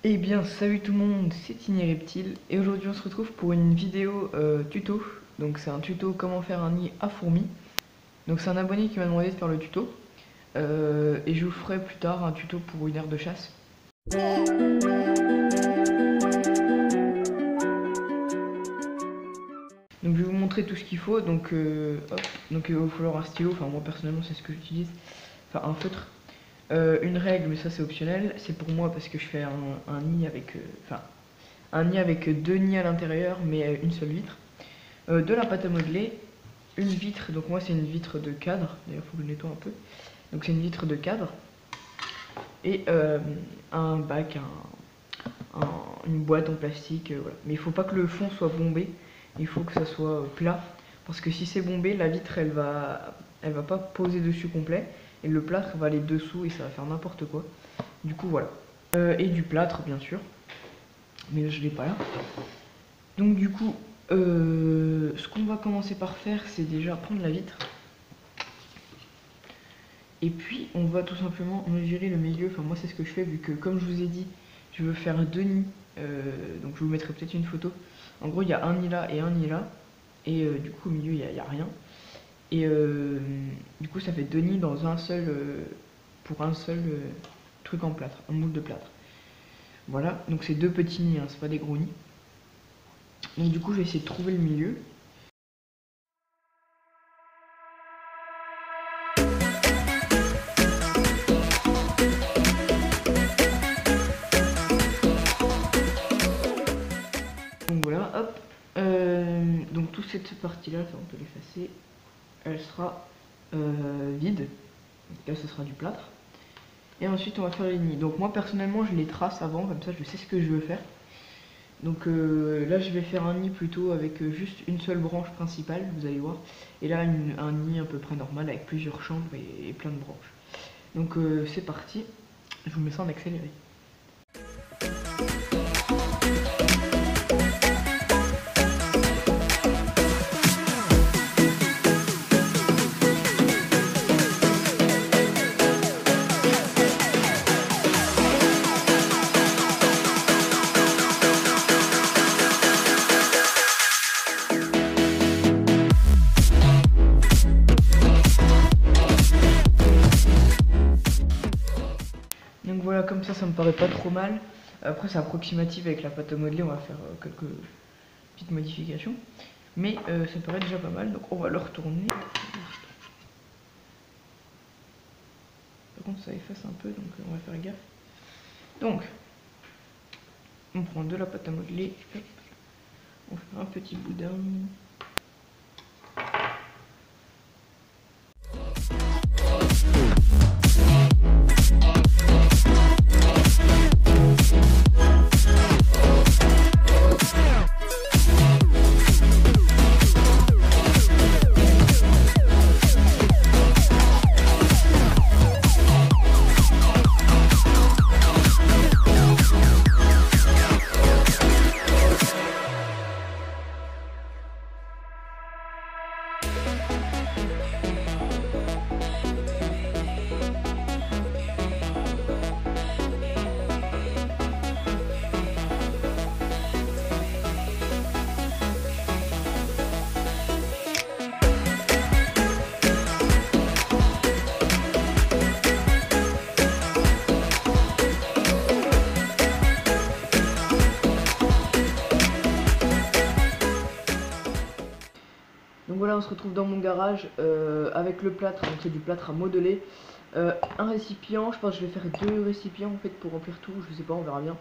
Eh bien salut tout le monde, c'est Tiny Reptile et aujourd'hui on se retrouve pour une vidéo tuto. Donc c'est un tuto comment faire un nid à fourmis. Donc c'est un abonné qui m'a demandé de faire le tuto et je vous ferai plus tard un tuto pour une aire de chasse. Donc je vais vous montrer tout ce qu'il faut. Donc il va falloir un stylo, enfin moi personnellement c'est ce que j'utilise, enfin un feutre. Une règle, mais ça c'est optionnel, c'est pour moi parce que je fais un nid avec un nid avec deux nids à l'intérieur mais une seule vitre. De la pâte à modeler, une vitre, donc moi c'est une vitre de cadre, d'ailleurs il faut que je nettoie un peu, donc c'est une vitre de cadre, et un bac, une boîte en plastique, voilà. Mais il faut pas que le fond soit bombé, il faut que ça soit plat, parce que si c'est bombé, la vitre elle va pas poser dessus complet, et le plâtre va aller dessous et ça va faire n'importe quoi. Du coup voilà. Et du plâtre bien sûr, mais je l'ai pas là. Donc du coup, ce qu'on va commencer par faire, c'est déjà prendre la vitre. Et puis on va tout simplement mesurer le milieu, enfin moi c'est ce que je fais vu que comme je vous ai dit, je veux faire deux nids, donc je vous mettrai peut-être une photo. En gros il y a un nid là et un nid là, et du coup au milieu il n'y a rien. Et du coup ça fait deux nids dans un seul, pour un seul truc en plâtre, un moule de plâtre. Voilà, donc c'est deux petits nids, hein, c'est pas des gros nids. Donc du coup je vais essayer de trouver le milieu. Donc voilà, hop. Donc toute cette partie là, on peut l'effacer, elle sera vide. En tout cas ce sera du plâtre. Et ensuite on va faire les nids. Donc moi personnellement je les trace avant, comme ça je sais ce que je veux faire. Donc là je vais faire un nid plutôt avec juste une seule branche principale, vous allez voir. Et là un nid à peu près normal avec plusieurs chambres et plein de branches. Donc c'est parti, je vous mets ça en accéléré. Donc voilà, comme ça me paraît pas trop mal. Après c'est approximatif avec la pâte à modeler, on va faire quelques petites modifications. Mais ça me paraît déjà pas mal, donc on va le retourner. Par contre ça efface un peu, donc on va faire gaffe. Donc, on prend de la pâte à modeler, hop, on fait un petit boudin. Donc voilà, on se retrouve dans mon garage avec le plâtre, donc c'est du plâtre à modeler. Un récipient, je pense que je vais faire deux récipients en fait pour remplir tout, je sais pas, on verra bien.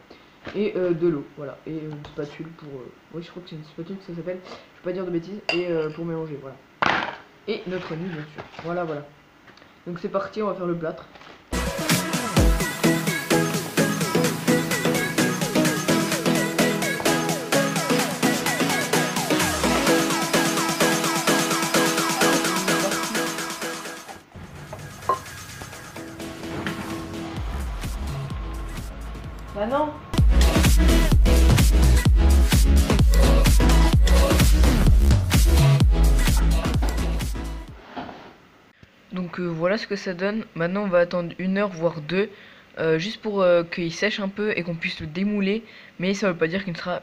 Et de l'eau, voilà. Et une spatule pour... oui, je crois que c'est une spatule que ça s'appelle, je vais pas dire de bêtises. Et pour mélanger, voilà. Et notre nid, bien sûr. Voilà, voilà. Donc c'est parti, on va faire le plâtre. Bah non. Donc voilà ce que ça donne. Maintenant on va attendre 1 heure voire 2 juste pour qu'il sèche un peu et qu'on puisse le démouler, mais ça veut pas dire qu'il sera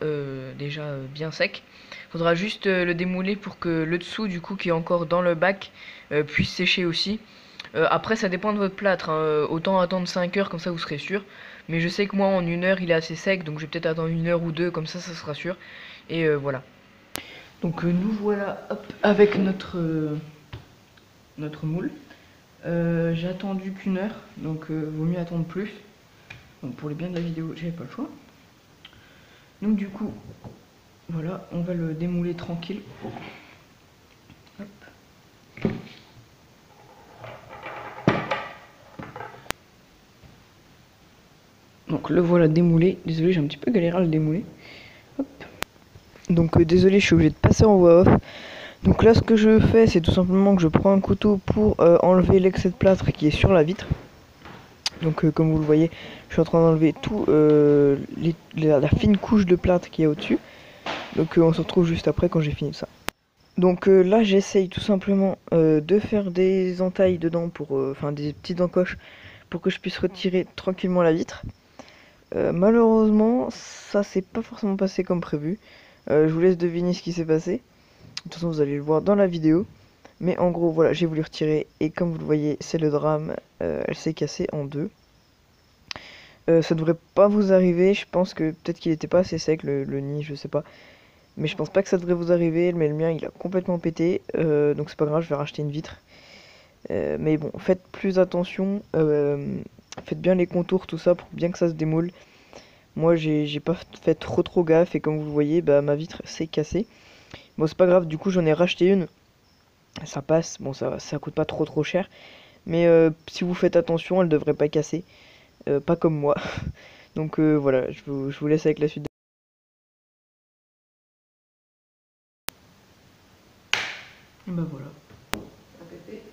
déjà bien sec. Faudra juste le démouler pour que le dessous du coup qui est encore dans le bac puisse sécher aussi. Après ça dépend de votre plâtre, hein. Autant attendre 5 heures comme ça vous serez sûr. Mais je sais que moi en 1 heure il est assez sec, donc je vais peut-être attendre 1 heure ou deux, comme ça sera sûr. Et voilà. Donc nous voilà hop, avec notre moule. J'ai attendu qu'1 heure, donc vaut mieux attendre plus. Donc pour les biens de la vidéo, j'avais pas le choix. Donc du coup, voilà, on va le démouler tranquille. Hop. Donc le voilà démoulé. Désolé, j'ai un petit peu galéré à le démouler. Hop. Donc désolé, je suis obligé de passer en voix off. Donc là, ce que je fais, c'est tout simplement que je prends un couteau pour enlever l'excès de plâtre qui est sur la vitre. Donc comme vous le voyez, je suis en train d'enlever tout la fine couche de plâtre qui est au-dessus. Donc on se retrouve juste après quand j'ai fini ça. Donc là, j'essaye tout simplement de faire des entailles dedans pour, enfin des petites encoches pour que je puisse retirer tranquillement la vitre. Malheureusement, ça s'est pas forcément passé comme prévu. Je vous laisse deviner ce qui s'est passé. De toute façon, vous allez le voir dans la vidéo. Mais en gros, voilà, j'ai voulu retirer. Et comme vous le voyez, c'est le drame. Elle s'est cassée en deux. Ça devrait pas vous arriver. Je pense que peut-être qu'il était pas assez sec, le nid, je sais pas. Mais je pense pas que ça devrait vous arriver. Mais le mien, il a complètement pété. Donc c'est pas grave, je vais racheter une vitre. Mais bon, faites plus attention. Faites bien les contours, tout ça, pour bien que ça se démoule. Moi, j'ai pas fait trop gaffe. Et comme vous le voyez, bah, ma vitre s'est cassée. Bon, c'est pas grave, du coup, j'en ai racheté une. Ça passe. Bon, ça coûte pas trop cher. Mais si vous faites attention, elle devrait pas casser. Pas comme moi. Donc voilà, je vous laisse avec la suite. Et bah voilà.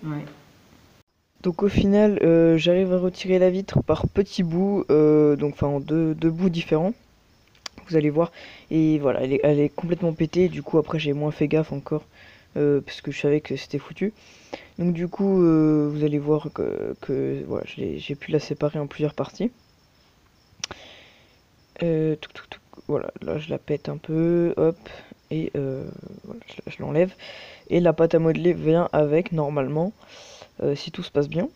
Ouais. Donc au final, j'arrive à retirer la vitre par petits bouts, donc enfin en deux bouts différents. Vous allez voir. Et voilà, elle est complètement pétée. Du coup après j'ai moins fait gaffe encore. Parce que je savais que c'était foutu. Donc du coup vous allez voir que voilà, j'ai pu la séparer en plusieurs parties. Voilà, là je la pète un peu, hop, et voilà, je l'enlève. Et la pâte à modeler vient avec normalement, si tout se passe bien.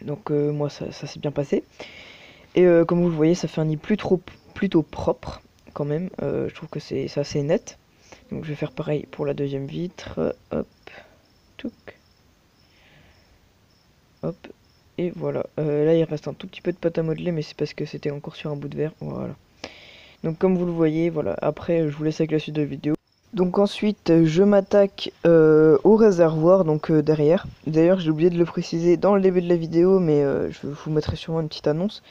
Donc moi ça s'est bien passé. Et comme vous le voyez, ça fait un nid plutôt propre quand même. Je trouve que c'est assez net. Donc je vais faire pareil pour la deuxième vitre. Hop, touc, hop, et voilà. Là il reste un tout petit peu de pâte à modeler, mais c'est parce que c'était encore sur un bout de verre. Voilà. Donc comme vous le voyez, voilà. Après je vous laisse avec la suite de la vidéo. Donc ensuite je m'attaque au réservoir, donc derrière. D'ailleurs j'ai oublié de le préciser dans le début de la vidéo, mais je vous mettrai sûrement une petite annonce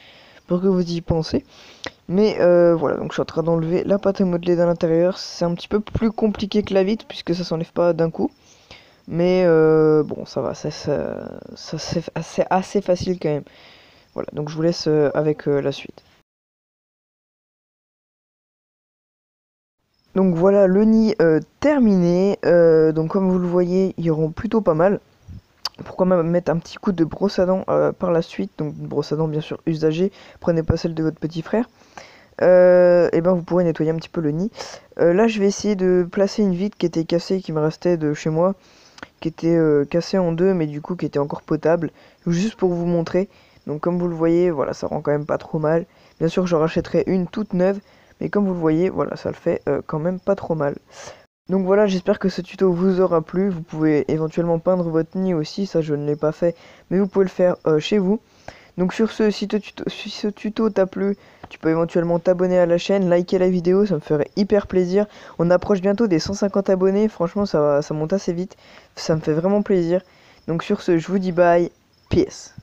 pour que vous y pensez. Mais voilà, donc je suis en train d'enlever la pâte à modeler de l'intérieur. C'est un petit peu plus compliqué que la vitre puisque ça s'enlève pas d'un coup. Mais bon, ça va, c'est assez facile quand même. Voilà, donc je vous laisse avec la suite. Donc voilà le nid terminé. Donc comme vous le voyez, ils iront plutôt pas mal. Pourquoi même mettre un petit coup de brosse à dents par la suite. Donc une brosse à dents bien sûr usagée. Prenez pas celle de votre petit frère. Et ben vous pourrez nettoyer un petit peu le nid. Là je vais essayer de placer une vitre qui était cassée, qui me restait de chez moi, qui était cassée en deux, mais du coup qui était encore potable, juste pour vous montrer. Donc comme vous le voyez, voilà, ça rend quand même pas trop mal. Bien sûr j'en rachèterai une toute neuve, mais comme vous le voyez, voilà, ça le fait quand même pas trop mal. Donc voilà, j'espère que ce tuto vous aura plu. Vous pouvez éventuellement peindre votre nid aussi, ça je ne l'ai pas fait, mais vous pouvez le faire chez vous. Donc sur ce, si ce tuto t'a plu, tu peux éventuellement t'abonner à la chaîne, liker la vidéo, ça me ferait hyper plaisir. On approche bientôt des 150 abonnés, franchement ça monte assez vite, ça me fait vraiment plaisir. Donc sur ce, je vous dis bye, peace.